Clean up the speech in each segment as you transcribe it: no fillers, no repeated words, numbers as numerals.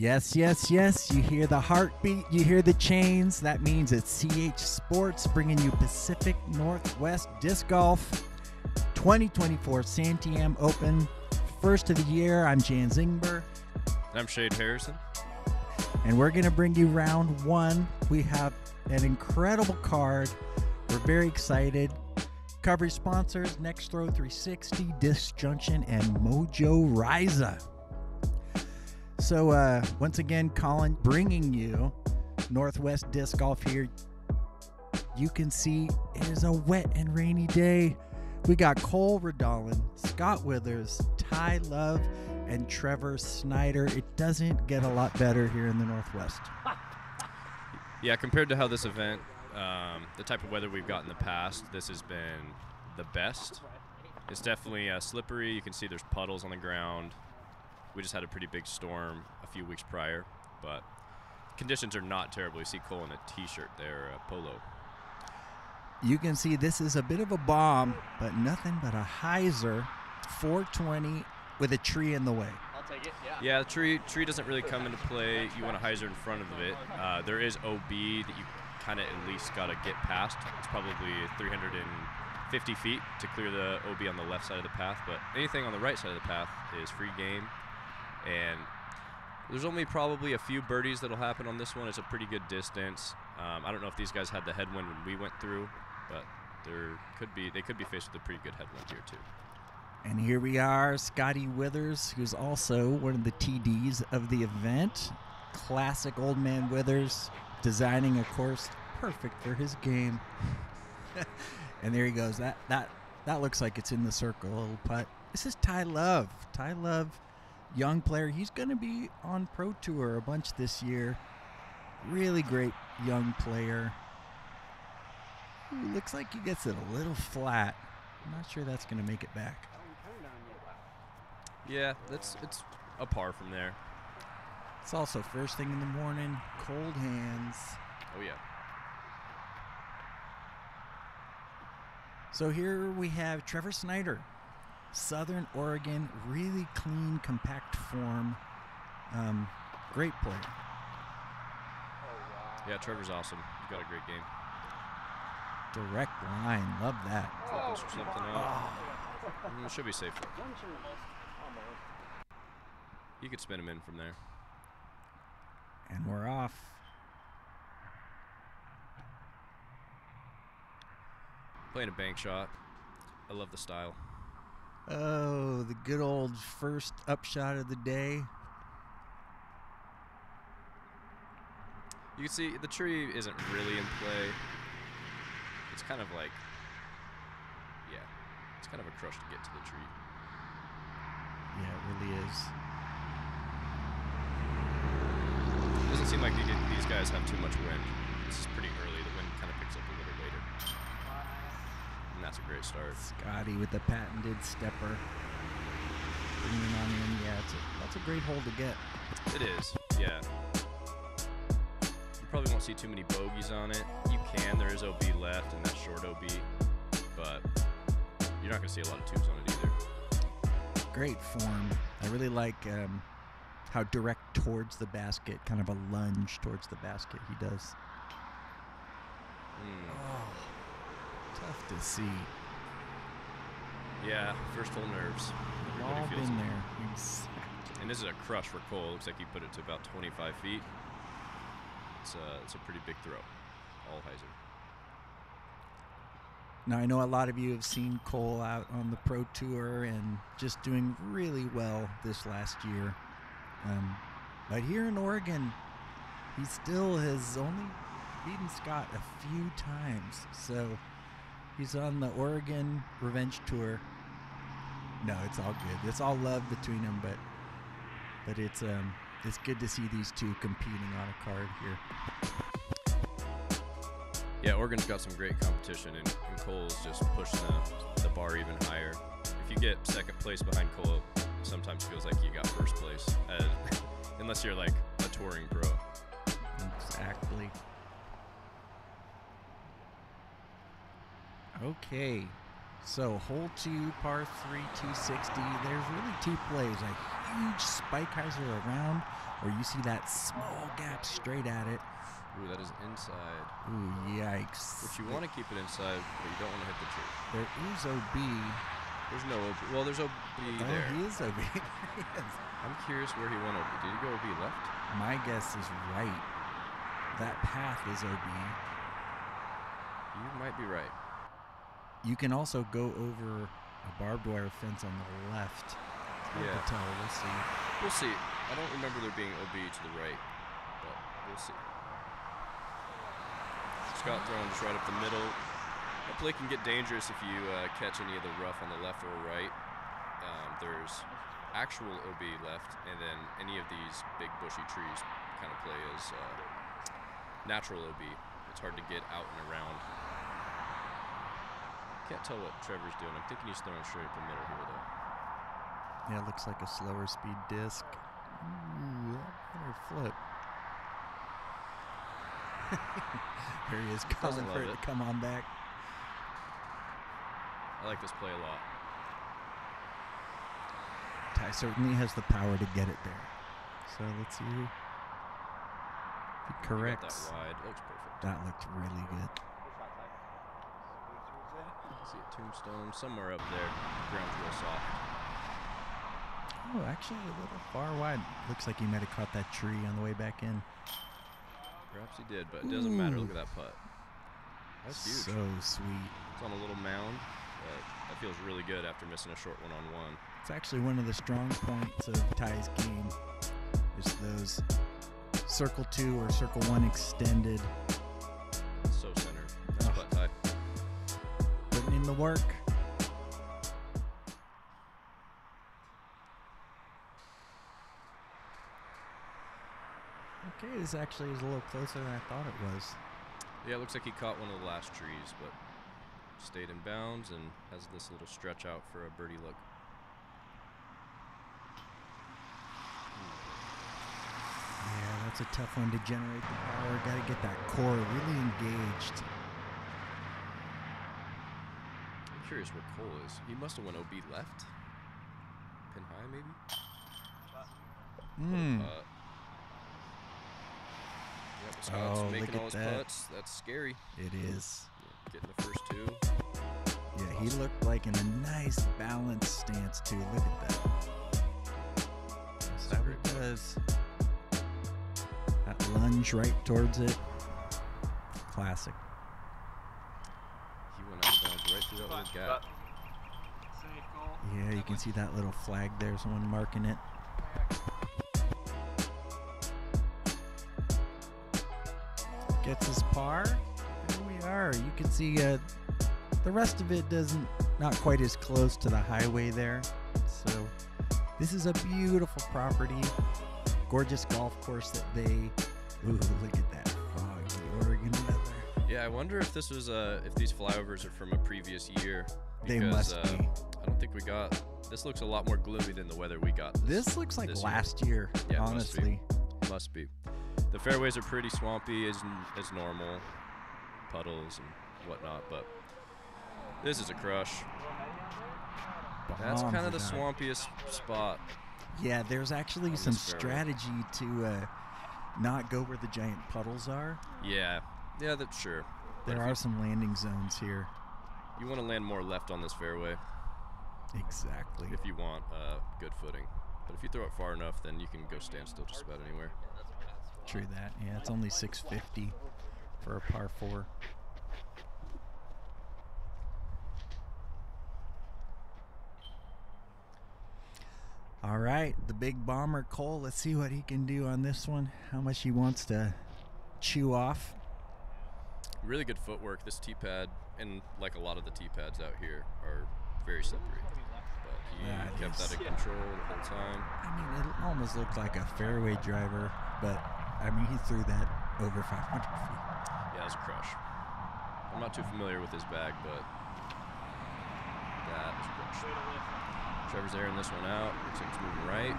Yes, yes, yes. You hear the heartbeat. You hear the chains. That means it's CH Sports bringing you Pacific Northwest Disc Golf 2024 Santiam Open. First of the year. I'm Ingber. I'm Shade Harrison. And we're going to bring you round one. We have an incredible card. We're very excited. Coverage sponsors, Next Throw 360, Disc Junction, and Mojo Riza. So once again, Collin bringing you Northwest Disc Golf here. You can see it is a wet and rainy day. We got Cole Redalen, Scott Withers, Ty Love, and Trevor Snyder. It doesn't get a lot better here in the Northwest. Yeah, compared to how this event, the type of weather we've got in the past, this has been the best. It's definitely slippery. You can see there's puddles on the ground. We just had a pretty big storm a few weeks prior, but conditions are not terrible. You see Cole in a t-shirt there, a polo. You can see this is a bit of a bomb, but nothing but a hyzer 420 with a tree in the way. I'll take it, yeah. Yeah, the tree doesn't really come into play. You want a hyzer in front of it. There is OB that you kind of at least got to get past. It's probably 350 feet to clear the OB on the left side of the path, but anything on the right side of the path is free game. And there's only probably a few birdies that'll happen on this one. It's a pretty good distance. I don't know if these guys had the headwind when we went through, but they could be faced with a pretty good headwind here too. And here we are, Scotty Withers, who's also one of the TDs of the event. Classic old man Withers, designing a course perfect for his game. And there he goes. That looks like it's in the circle, a little putt. This is Ty Love. Ty Love, young player. He's going to be on Pro Tour a bunch this year. Really great young player. Ooh, looks like he gets it a little flat. I'm not sure that's going to make it back. Yeah, it's a par from there. It's also first thing in the morning, cold hands. Oh, yeah. So here we have Trevor Snyder, Southern Oregon, really clean, compact form. Great player. Yeah, Trevor's awesome. He's got a great game. Direct line, love that. Focus or something up. Should be safe. You could spin him in from there. And we're off. Playing a bank shot. I love the style. Oh, the good old first upshot of the day. You can see the tree isn't really in play. It's kind of like, yeah, it's kind of a crush to get to the tree. Yeah, it really is. It doesn't seem like these guys have too much wind. This is pretty early. The wind kind of picks up a little later. And that's a great start. Scotty with the patented stepper. Bringing on in. Yeah, that's a great hole to get. It is, yeah. You probably won't see too many bogeys on it. You can. There is OB left and that short OB. But you're not going to see a lot of twos on it either. Great form. I really like how direct towards the basket, kind of a lunge towards the basket he does. Oh, tough to see. Yeah, first hole nerves. We've all been there. Exactly. And this is a crush for Cole. Looks like he put it to about 25 feet. It's a pretty big throw. All hyzer. Now, I know a lot of you have seen Cole out on the Pro Tour and just doing really well this last year. But here in Oregon, he still has only beaten Scott a few times. So he's on the Oregon Revenge Tour. No, it's all good. It's all love between them, but it's good to see these two competing on a card here. Yeah, Oregon's got some great competition, and Cole's just pushing the bar even higher. If you get second place behind Cole, it sometimes feels like you got first place, unless you're like a touring pro. Exactly. Okay, So hole 2, par 3, 260. There's really 2 plays. A huge spike hyzer around, or you see that small gap straight at it. Ooh, that is inside. Ooh, yikes. Which you want to keep it inside, but you don't want to hit the tree. There is OB. There's no OB. Well, there's OB there. Oh, he is OB. He is. I'm curious where he went OB. Did he go OB left? My guess is right. That path is OB. You might be right. You can also go over a barbed wire fence on the left. Hard to tell. We'll see. We'll see. I don't remember there being OB to the right, but we'll see. Scott throwing just right up the middle. That play can get dangerous if you catch any of the rough on the left or right. There's actual OB left, and then any of these big bushy trees kind of play as natural OB. It's hard to get out and around. Can't tell what Trevor's doing. I'm thinking he's throwing straight up the middle here, though. Yeah, it looks like a slower speed disc. Ooh, that better flip. There he is, calling for it to come on back. I like this play a lot. Ty certainly has the power to get it there. So let's see if he corrects. That wide. That looks perfect. That looked really good. See a tombstone somewhere up there. The ground's real soft. Oh, actually a little far wide. Looks like he might have caught that tree on the way back in. Perhaps he did, but it doesn't matter. Look at that putt. That's huge. So sweet. It's on a little mound, but that feels really good after missing a short one-on-one. It's actually one of the strong points of Ty's game, is those circle 2 or circle 1 extended. So center. That's putt, Ty. Putting in the work. Okay, this actually is a little closer than I thought it was. Yeah, it looks like he caught one of the last trees, but stayed in bounds and has this little stretch out for a birdie look. Yeah, that's a tough one to generate the power. Got to get that core really engaged. I'm curious where Cole is. He must have went OB left. Pin high, maybe? Yep, Scott's making all his putts. That's scary. It is. Yeah, getting the first 2. Yeah, he looked like in a nice balanced stance too. Look at that. That's how it does. That lunge right towards it. Classic. He went out of bounds right through that little gap. Yeah, you can see that little flag there. Someone marking it. Gets his par. Here we are. You can see the rest of it not quite as close to the highway there. So this is a beautiful property. Gorgeous golf course that they. Ooh, look at that foggy Oregon weather. Yeah, I wonder if this was if these flyovers are from a previous year. They must be. I don't think we got. This looks a lot more gloomy than the weather we got. This looks like last year. Yeah, honestly. Must be. The fairways are pretty swampy as normal, puddles and whatnot, but this is a crush. That's kind of the swampiest spot. Yeah, there's actually some strategy to not go where the giant puddles are. Yeah, that's sure. There are some landing zones here. You want to land more left on this fairway. Exactly. If you want good footing. But if you throw it far enough, then you can go stand still just about anywhere. True that. Yeah, it's only 650 for a par 4. All right, the big bomber Cole. Let's see what he can do on this one. How much he wants to chew off. Really good footwork. This tee pad, and like a lot of the tee pads out here, are very slippery. But he kept that in control the whole time. I mean, it almost looked like a fairway driver, but I mean, he threw that over 500 feet. Yeah, it was a crush. I'm not too familiar with his bag, but that was a crush. Trevor's airing this one out. Looks like it's moving right.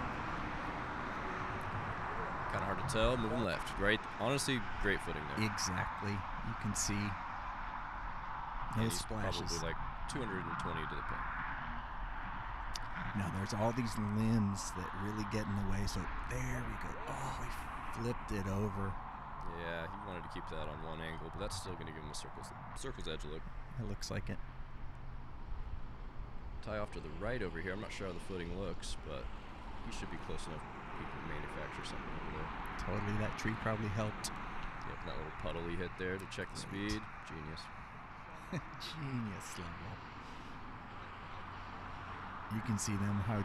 Kind of hard to tell. Moving left. Right. Honestly, great footing there. Exactly. You can see no splashes. Probably like 220 to the pin. Now there's all these limbs that really get in the way. So there we go. Oh, he flipped it over. Yeah, he wanted to keep that on one angle, but that's still going to give him a circle's edge look. It looks like it. Tie off to the right over here. I'm not sure how the footing looks, but he should be close enough. He can manufacture something over there. Totally, that tree probably helped. Yep, that little puddle he hit there to check the speed. Genius. Genius level. You can see them how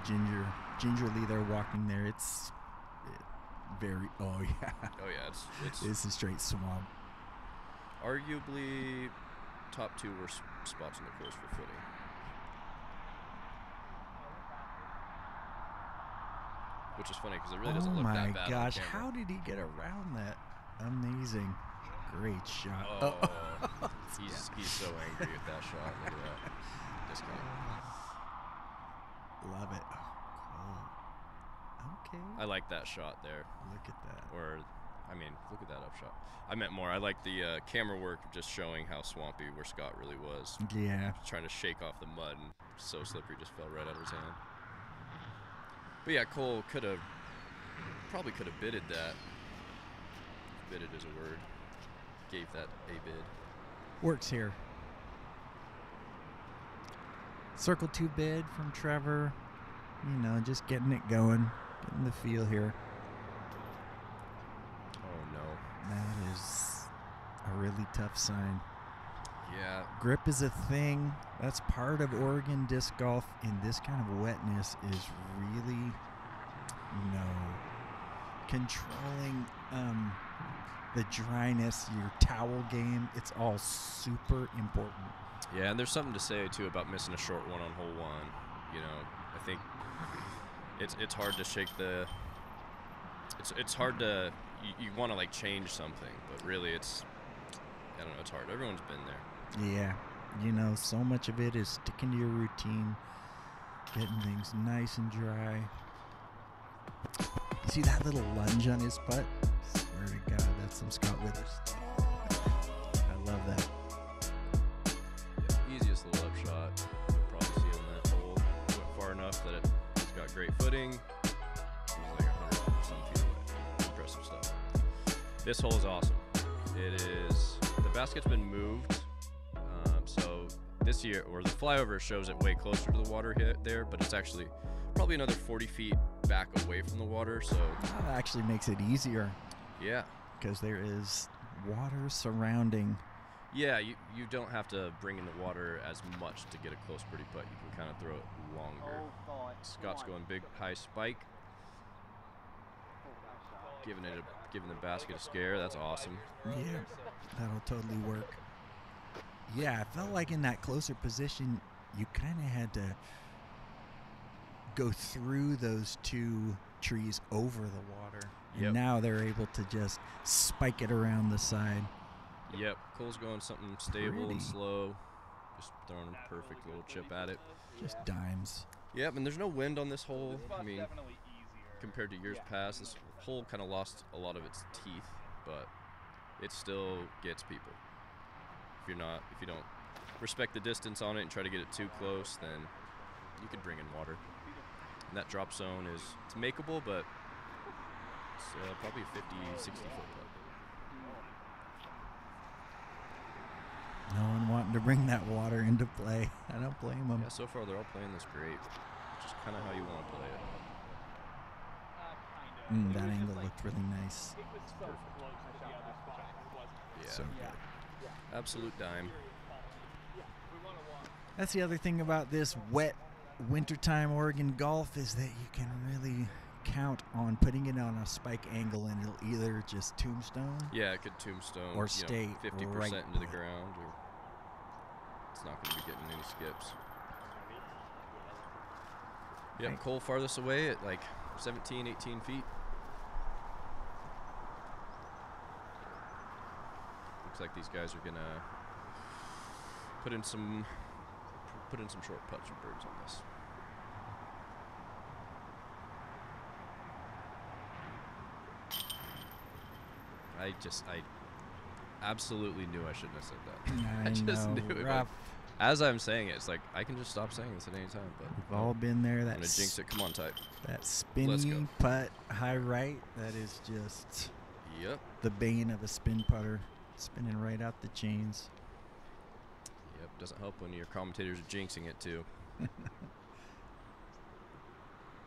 gingerly they're walking there. It's very. Oh yeah. Oh yeah, it's. This is straight swamp. Arguably, top 2 worst spots in the course for footing. Which is funny because it really doesn't look that bad. Oh my gosh, on camera. how did he get around that? Amazing. Great shot. Oh, he's so angry with that shot. Look at that. Discount. Love it. Oh, okay. I like that shot there. Look at that. Or, I mean, look at that upshot. I meant more. I like the camera work just showing how swampy where Scott really was. Yeah. Trying to shake off the mud and so slippery, just fell right out of his hand. But yeah, Cole probably could have bidded that. Bidded is a word. Gave that a bid. Works here. Circle 2 bid from Trevor. You know, just getting it going. Getting the feel here. Oh no. That is a really tough sign. Yeah. Grip is a thing. That's part of Oregon disc golf, and this kind of wetness is really, controlling the dryness, your towel game. It's all super important. Yeah, and there's something to say too about missing a short one on hole 1. You know, I think it's hard to shake the. It's hard to you want to like change something, but really it's I don't know. It's hard. Everyone's been there. Yeah, so much of it is sticking to your routine, getting things nice and dry. You see that little lunge on his putt? Swear to God, that's some Scott Withers. I love that. Yeah, easiest little upshot. You'll probably see on that hole. Went far enough that it's got great footing. It was like 100 some feet away. Impressive stuff. This hole is awesome. It is. The basket's been moved. So this year, or the flyover shows it way closer to the water there, but it's actually probably another 40 feet back away from the water. So that actually makes it easier. Yeah. Because there is water surrounding. Yeah, you don't have to bring in the water as much to get a close birdie putt. You can kind of throw it longer. Scott's going big, high spike. Giving the basket a scare. That's awesome. Yeah, that'll totally work. Yeah, I felt like in that closer position, you kind of had to go through those 2 trees over the water. And Yep. now they're able to just spike it around the side. Yep, Cole's going something stable Pretty. and slow. Just throwing a perfect little chip at it. Just dimes. Yep, and there's no wind on this hole. I mean, compared to years past, this hole kind of lost a lot of its teeth, but it still gets people. If you don't respect the distance on it and try to get it too close, then you could bring in water. And that drop zone it's makeable, but it's probably a 50, 60 foot putt. No one wanting to bring that water into play. I don't blame them. Yeah, so far they're all playing this great, which is kind of how you want to play it. That angle looked really nice. Perfect. Yeah, So good. absolute dime. That's the other thing about this wet wintertime Oregon golf is that you can really count on putting it on a spike angle and it'll either just tombstone. Yeah, it could tombstone Or stay 50% right into the with it. ground, or it's not going to be getting any skips. Yep, Right. Cole farthest away at like 17, 18 feet. Looks like these guys are going to put in some short putts for birds on this. I absolutely knew I shouldn't have said that. I just know, knew it. rough. As I'm saying it, it's like I can just stop saying this at any time. But We've all been there. I'm That gonna jinx it. Come on, type. That spinny putt high right. That is just the bane of a spin putter, spinning right out the chains. Yep, doesn't help when your commentators are jinxing it too.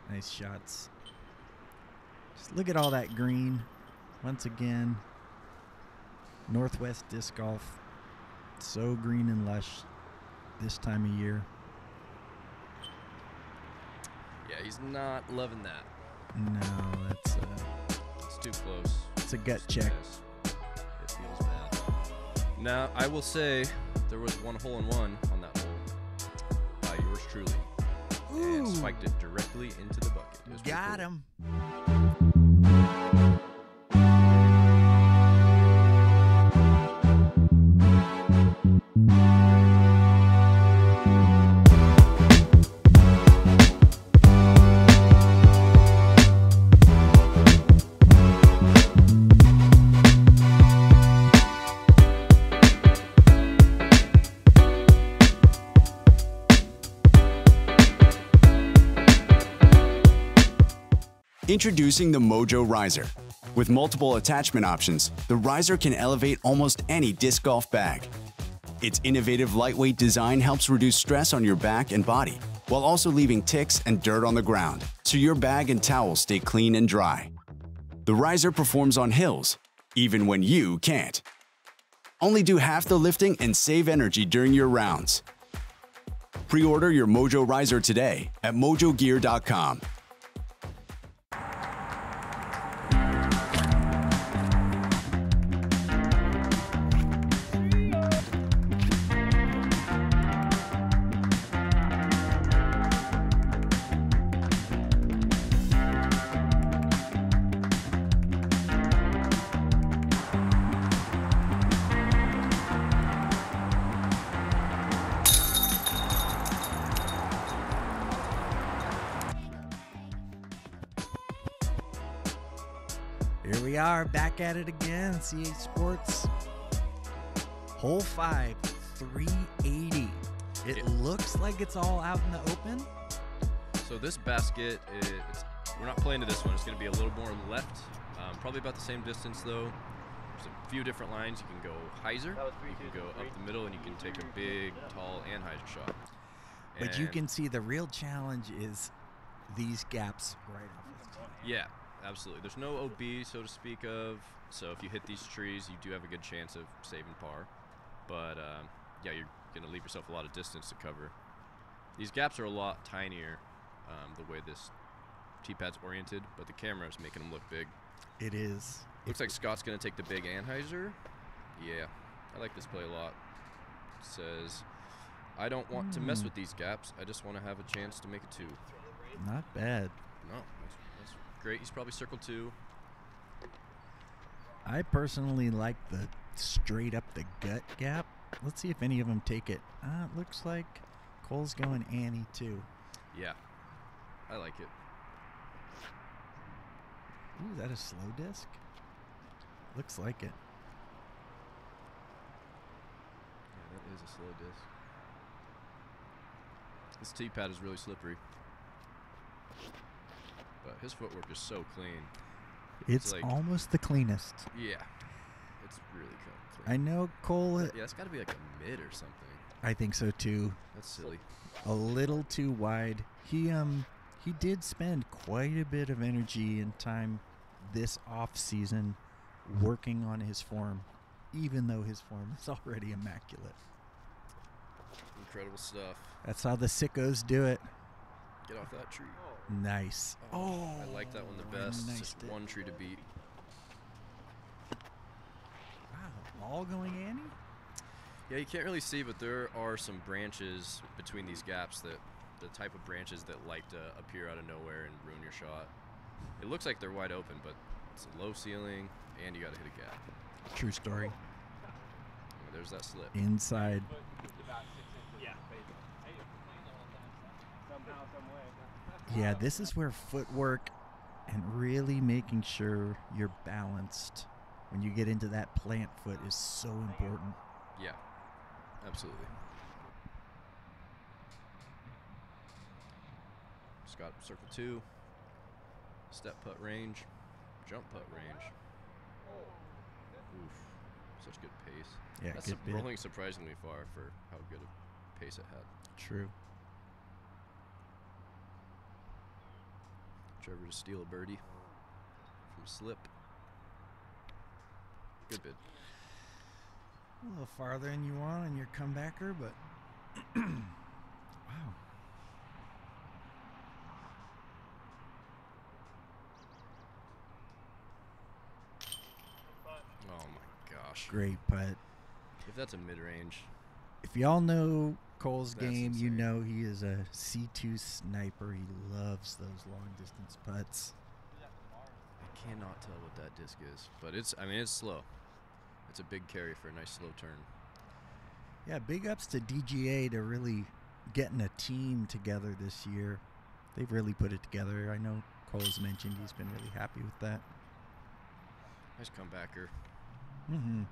Nice shots. Just look at all that green. Once again, Northwest Disc Golf. So green and lush this time of year. Yeah, he's not loving that. No, that's it's too close. It's a gut check. It feels bad. Now, I will say there was one hole-in-one on that hole by yours truly. Ooh. And spiked it directly into the bucket. It was Got cool. him. Introducing the Mojo Riser. With multiple attachment options, the riser can elevate almost any disc golf bag. Its innovative lightweight design helps reduce stress on your back and body, while also leaving ticks and dirt on the ground, so your bag and towel stay clean and dry. The riser performs on hills, even when you can't. Only do half the lifting and save energy during your rounds. Pre-order your Mojo Riser today at mojogear.com. Here we are, back at it again, CA Sports. Hole 5, 380. It looks like it's all out in the open. So this basket, we're not playing to this one. It's going to be a little more left, probably about the same distance though. There's a few different lines. You can go hyzer, you can go up the middle, and you can take a big, tall, and hyzer shot. But you can see the real challenge is these gaps right off this tee. Yeah, absolutely. There's no OB, so to speak of. So if you hit these trees, you do have a good chance of saving par. But yeah, you're going to leave yourself a lot of distance to cover. These gaps are a lot tinier the way this tee pad's oriented, but the camera is making them look big. It is. Looks like Scott's going to take the big Anheuser. Yeah, I like this play a lot. It says, I don't want to mess with these gaps. I just want to have a chance to make a 2. Not bad. No, that's great. He's probably circle 2. I personally like the straight up the gut gap. Let's see if any of them take it. It looks like Cole's going Annie too. Yeah, I like it. Ooh, is that a slow disc? Looks like it. Yeah, that is a slow disc. This tee pad is really slippery. But his footwork is so clean. It's like, almost the cleanest. Yeah, it's really clean. I know Cole. Yeah, it's got to be like a mid or something. I think so too. That's silly. A little too wide. He did spend quite a bit of energy and time this off season working on his form, even though his form is already immaculate. Incredible stuff. That's how the sickos do it. Get off that tree. Nice. Oh, I like that one the best. It's just one tree to beat. Wow, all going Annie? Yeah, you can't really see, but there are some branches between these gaps that the type of branches that like to appear out of nowhere and ruin your shot. It looks like they're wide open, but it's a low ceiling, and you got to hit a gap. True story. And there's that slip. Inside. Yeah, this is where footwork and really making sure you're balanced when you get into that plant foot is so important. Yeah, absolutely. Scott, circle 2. Step putt range. Jump putt range. Oof. Such good pace. Yeah, that's good bit. rolling surprisingly far for how good a pace it had. True. Trevor to steal a birdie from slip. Good bid. A little farther than you want on your comebacker, but wow. Oh my gosh. Great putt. If that's a mid-range. If y'all know Cole's That's game, you insane. know he is a C2 sniper. He loves those long-distance putts. I cannot tell what that disc is, but it's slow. It's a big carry for a nice slow turn. Yeah, big ups to DGA to really getting a team together this year. They've really put it together. I know Cole's mentioned he's been really happy with that. Nice comebacker. Mm-hmm.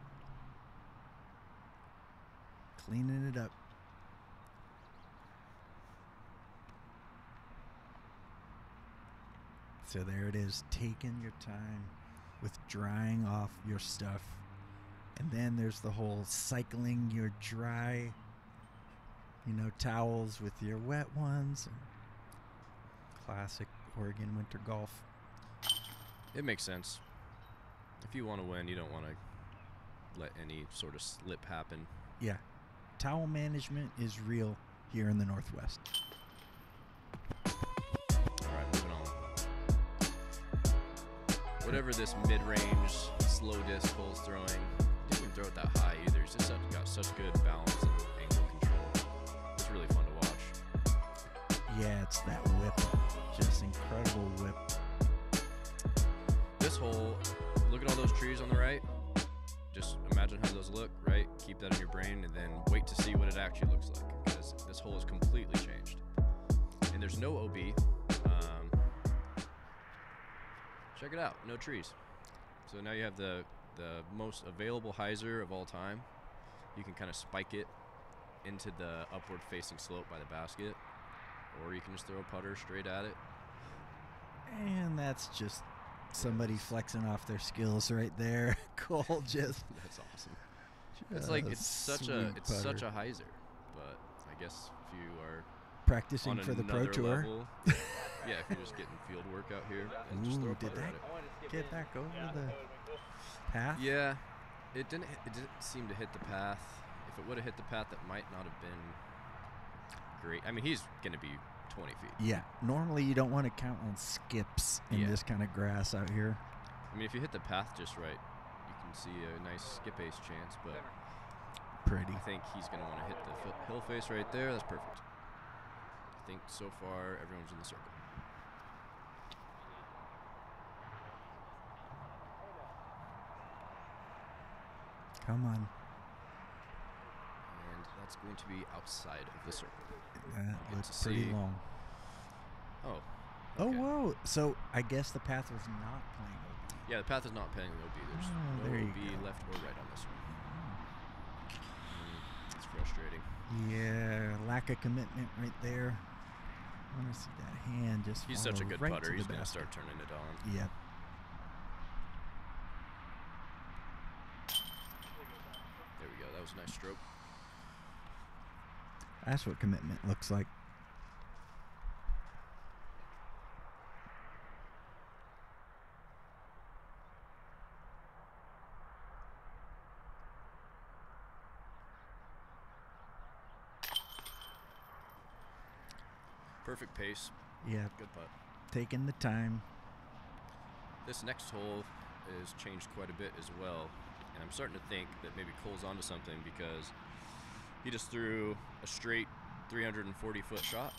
Cleaning it up. So there it is, taking your time with drying off your stuff. And then there's the whole cycling your dry, towels with your wet ones. Classic Oregon winter golf. It makes sense. If you want to win, you don't want to let any sort of slip happen. Yeah. Towel management is real here in the Northwest. All right, moving on. Whatever this mid-range slow disc Cole's throwing, he didn't even throw it that high either. He's just got such good balance and angle control. It's really fun to watch. Yeah, it's that whip. Just incredible whip. This hole, look at all those trees on the right. Just imagine how those look, right? Keep that in your brain and then wait to see what it actually looks like, because this hole is completely changed. And there's no OB. Check it out, no trees. So now you have the most available hyzer of all time. You can kind of spike it into the upward facing slope by the basket, or you can just throw a putter straight at it. And that's just somebody flexing off their skills right there. Cole just. That's awesome. It's like it's such a hyzer, but I guess if you are practicing on for the Pro another Tour. level, yeah, if you're just getting field work out here and just throw a did putter that at it. get back over the path? Yeah, it didn't seem to hit the path. If it would have hit the path, that might not have been great. I mean, he's going to be 20 feet. Yeah. Normally you don't want to count on skips in this kind of grass out here. I mean, if you hit the path just right, you can see a nice skip ace chance, but Pretty. I think he's going to want to hit the hill face right there. That's perfect. I think so far everyone's in the circle. Come on. And that's going to be outside of the circle. That Get looks to pretty see- long. Oh. Oh, okay. whoa. So I guess the path was not playing OB. Yeah, the path is not playing the OB. There's Oh, no there you OB go. left or right on this one. It's frustrating. Yeah, lack of commitment right there. I want to see that hand just He's such a follow good right putter. to He's the going to basket. start turning it on. Yep. There we go. That was a nice stroke. That's what commitment looks like. Perfect pace. Yeah, Good putt. taking the time. This next hole is changed quite a bit as well. And I'm starting to think that maybe Cole's onto something, because he just threw a straight 340-foot shot.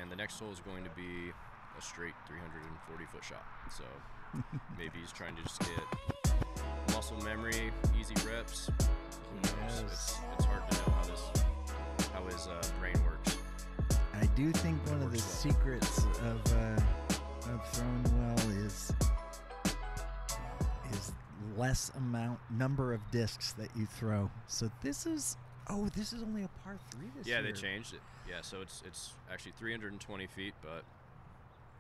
And the next hole is going to be a straight 340-foot shot. So maybe he's trying to just get muscle memory, easy reps. Who knows? Yes. It's hard to know how his brain works. I do think one of the works well. secrets of throwing well is less number of discs that you throw. So this is only a par 3 this year. Yeah, they changed it. Yeah, so it's actually 320 feet, but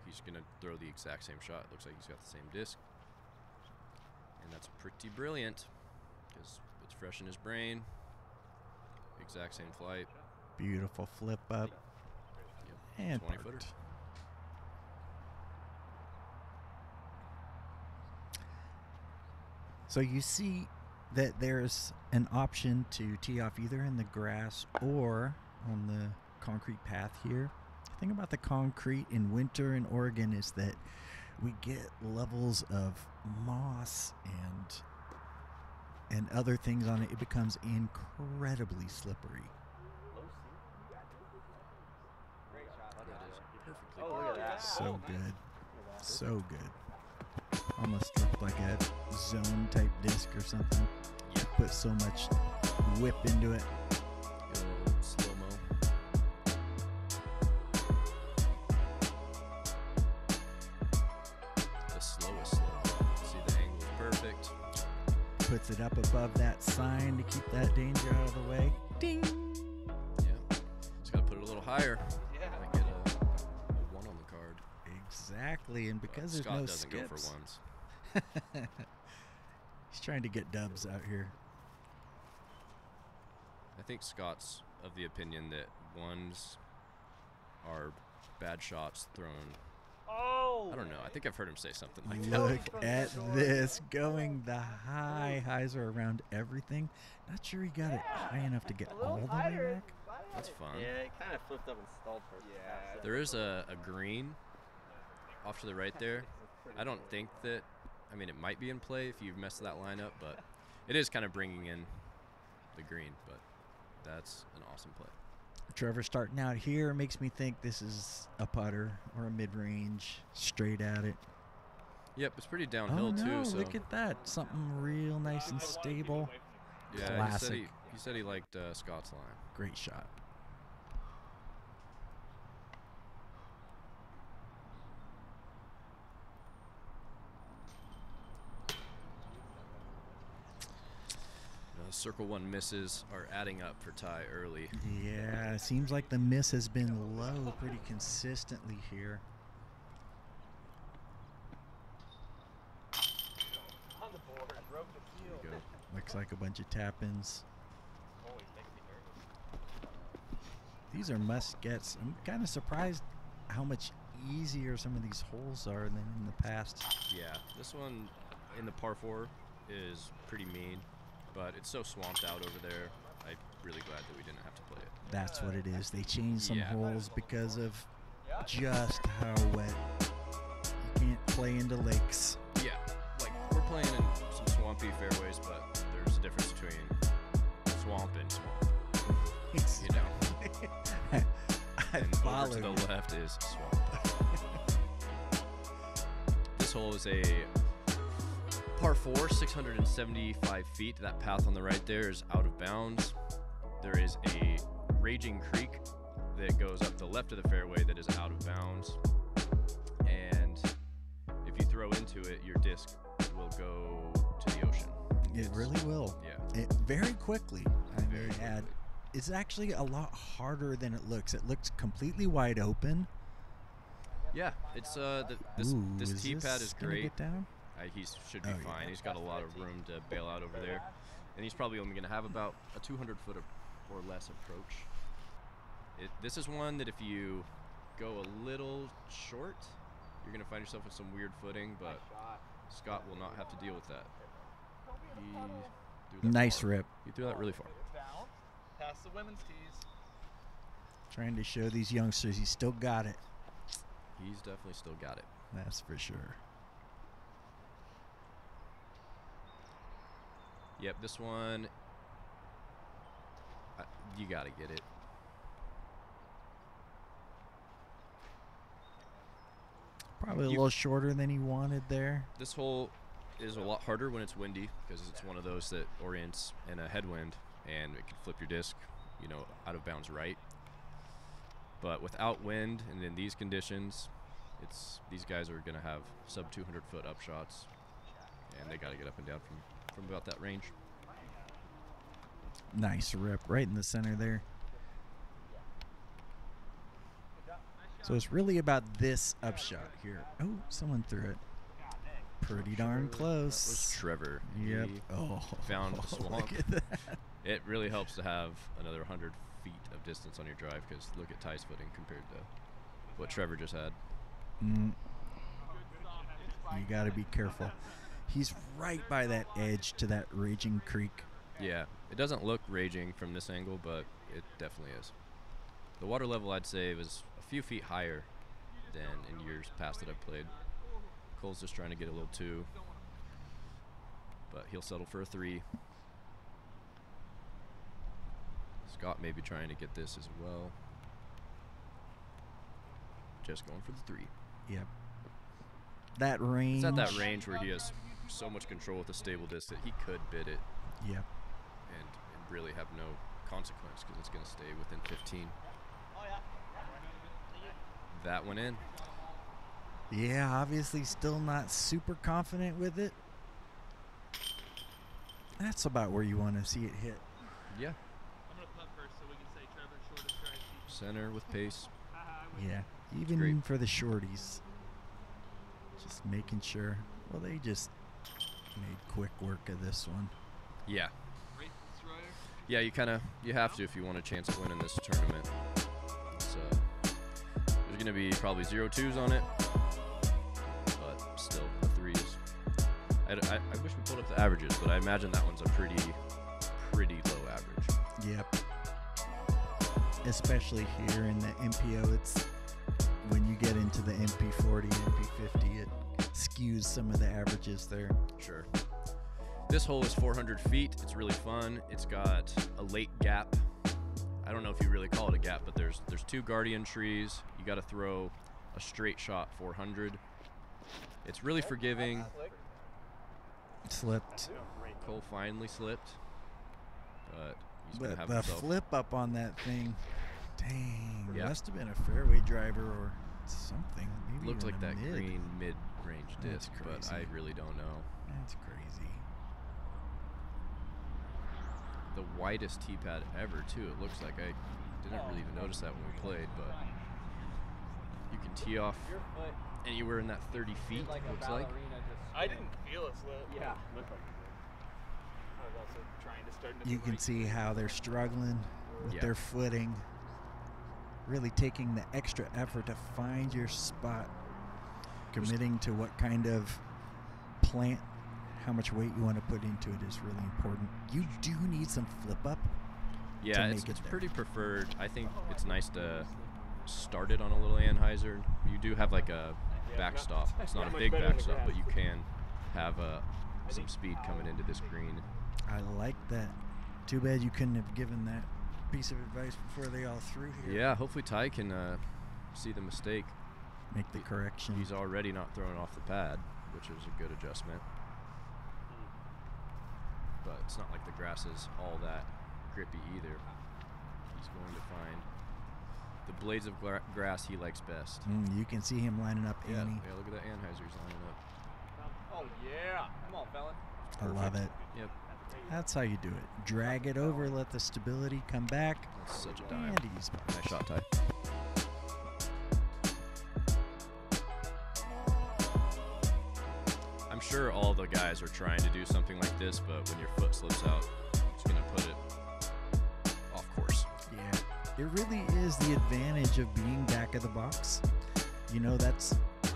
he's going to throw the exact same shot. It looks like he's got the same disc. And that's pretty brilliant because it's fresh in his brain. Exact same flight. Beautiful flip up. Yep. And 20 footer. parked. So you see that there's an option to tee off either in the grass or on the concrete path here. The thing about the concrete in winter in Oregon is that we get levels of moss and other things on it. It becomes incredibly slippery. That is perfectly Oh, look at that. So good. So good. Almost looked like a zone type disc or something. Yeah. Put so much whip into it. Go slow-mo. The slowest slow-mo. See, the angle is perfect. Puts it up above that sign to keep that danger out of the way. Ding! Yeah. Just got to put it a little higher. Yeah. Might get a 1 on the card. Exactly, and because there's Scott no doesn't skips. go for ones. He's trying to get dubs out here. I think Scott's of the opinion that ones are bad shots thrown. Oh! I don't know. I think I've heard him say something like that. Look at this, going the high. Highs are around everything. Not sure he got it high enough to get all the way back. That's fun. Yeah, it kind of flipped up and stalled for yeah. There is a green off to the right there. I don't think that, I mean, it might be in play if you've messed that line up, but it is kind of bringing in the green, but that's an awesome play. Trevor starting out here makes me think this is a putter or a mid-range, straight at it. Yep, it's pretty downhill Oh no, too. So look at that. Something real nice and stable. yeah, Classic. he said he liked Scott's line. Great shot. Circle 1 misses are adding up for Ty early. Yeah, it seems like the miss has been low pretty consistently here. On the board. I broke the There you field. go. Looks like a bunch of tap-ins. These are must-gets. I'm kind of surprised how much easier some of these holes are than in the past. Yeah, this one in the par 4 is pretty mean, but it's so swamped out over there. I'm really glad that we didn't have to play it. That's what it is. They changed some Yeah. holes because of just how wet. You can't play into lakes. Yeah, like we're playing in some swampy fairways, but there's a difference between swamp and swamp. You know, I and follow over to you. the left is swamp. This hole is a par 4, 675 feet. That path on the right there is out of bounds. There is a raging creek that goes up the left of the fairway that is out of bounds. And if you throw into it, your disc will go to the ocean. It really will. Yeah. It very quickly. I Very may add. quickly. It's actually a lot harder than it looks. It looks completely wide open. Yeah, it's this Ooh, this tee pad this is gonna great. get down? He should be Oh, yeah. fine. He's got a lot of room to bail out over there, and he's probably only going to have about a 200-foot or less approach. This is one that if you go a little short, you're going to find yourself with some weird footing, but Scott will not have to deal with that. He threw that Nice far. rip. He threw that really far. Down. Past the women's tees. Trying to show these youngsters he's still got it. He's definitely still got it. That's for sure. Yep, this one, you got to get it. Probably a little shorter than he wanted there. This hole is a lot harder when it's windy because it's one of those that orients in a headwind and it can flip your disc, you know, out of bounds right. But without wind and in these conditions, these guys are going to have sub 200-foot up shots, and they got to get up and down from about that range. Nice rip right in the center there. So it's really about this upshot here. Oh, someone threw it. Pretty darn close. That was Trevor. Yep. He Oh, found the swamp. look at that. It really helps to have another 100 feet of distance on your drive, because look at Ty's footing compared to what Trevor just had. You got to be careful. He's right by that edge to that raging creek. Yeah, it doesn't look raging from this angle, but it definitely is. The water level, I'd say, was a few feet higher than in years past that I've played. Cole's just trying to get a little 2, but he'll settle for a 3. Scott may be trying to get this as well. Just going for the 3. Yep. That range. It's at that range where he has so much control with the stable disc that he could bid it. Yep. And really have no consequence, because it's going to stay within 15. That went in. Yeah, obviously still not super confident with it. That's about where you want to see it hit. Yeah. I'm gonna putt first, so we can say Trevor shortest strike. Center with pace. Yeah, even great. for the shorties. Just making sure. Well, they just made quick work of this one. Yeah. Right, Snyder? Yeah, you have to if you want a chance at winning this tournament. So there's going to be probably 0-2s on it, but still the 3s. I wish we pulled up the averages, but I imagine that one's a pretty low average. Yep. Especially here in the MPO, it's when you get into the MP40, MP50, it skews some of the averages there. Sure. This hole is 400 feet. It's really fun. It's got a lake gap. I don't know if you really call it a gap, but there's 2 guardian trees. You got to throw a straight shot 400. It's really forgiving. Slipped. Cole finally slipped, but he's gonna But have the himself. flip up on that thing, dang, Yeah. must have been a fairway driver or something. Maybe Looked even like a that mid. green mid-range That's disc, but crazy. I really don't know. That's crazy. The widest tee pad ever, too. It looks like I didn't really even notice that when we played, but you can tee off anywhere in that 30 feet, looks like. I didn't feel a slip. Yeah. Looked like it. I was also trying to start into You the can right. see how they're struggling with Yeah. their footing, really taking the extra effort to find your spot, committing to what kind of plant, how much weight you want to put into it is really important. You do need some flip up. Yeah, make it's it there. pretty preferred. I think it's nice to start it on a little Anheuser. You do have like a backstop. It's not a big backstop, but you can have some speed coming into this green. I like that. Too bad you couldn't have given that piece of advice before they all threw here. Yeah, hopefully Ty can see the mistake. Make the correction. He's already not throwing off the pad, which is a good adjustment. But it's not like the grass is all that grippy either. He's going to find the blades of grass he likes best. You can see him lining up Yeah, Annie. yeah, look at that Anheuser he's lining up. Oh yeah. Come on, fella. I love it. Yep, That's how you do it. Drag it over, let the stability come back. that's such a dive. And he's Nice shot, Ty. I'm sure all the guys are trying to do something like this, but when your foot slips out, it's going to put it off course. Yeah, it really is the advantage of being back of the box. You know, that's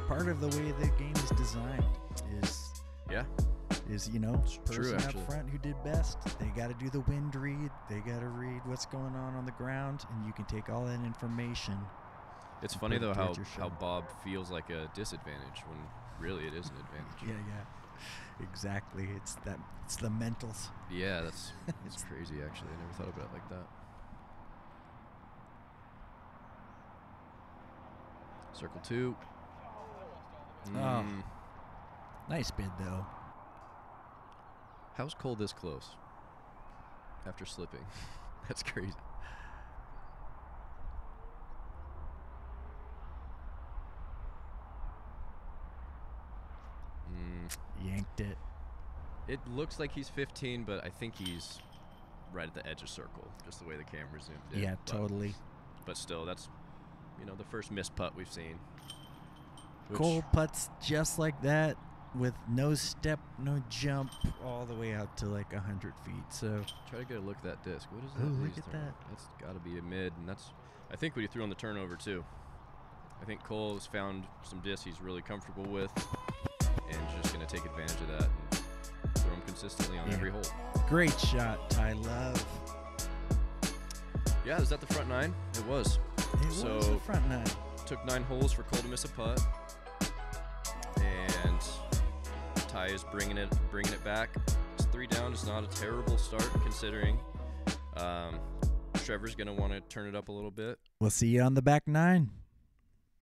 part of the way the game is designed. Yeah, Is you know, true, person actually. up front who did best. They got to do the wind read. They got to read what's going on the ground, and you can take all that information. it's funny put it though towards how, your how shot. Bob feels like a disadvantage when really it is an advantage. Yeah, exactly. It's the mentals. Yeah, that's crazy actually. I never thought about it like that. Circle 2. Oh. Nice bid though. How's Cole this close after slipping? That's crazy. Yanked it. It looks like he's 15, but I think he's right at the edge of circle, just the way the camera zoomed in. Yeah, But- totally. But still, that's you know, the first missed putt we've seen. Cole putts just like that with no step, no jump, all the way out to like 100 feet. So try to get a look at that disc. What is that? Oh, look at that. That's got to be a mid, and that's, I think, what he threw on the turnover too. I think Cole has found some discs he's really comfortable with, and just going to take advantage of that and throw them consistently on every hole. Great shot, Ty Love. Yeah, is that the front nine? It was. It was the front nine. Took 9 holes for Cole to miss a putt, and Ty is bringing it back. It's 3 down. It's not a terrible start considering. Trevor's going to want to turn it up a little bit. We'll see you on the back nine.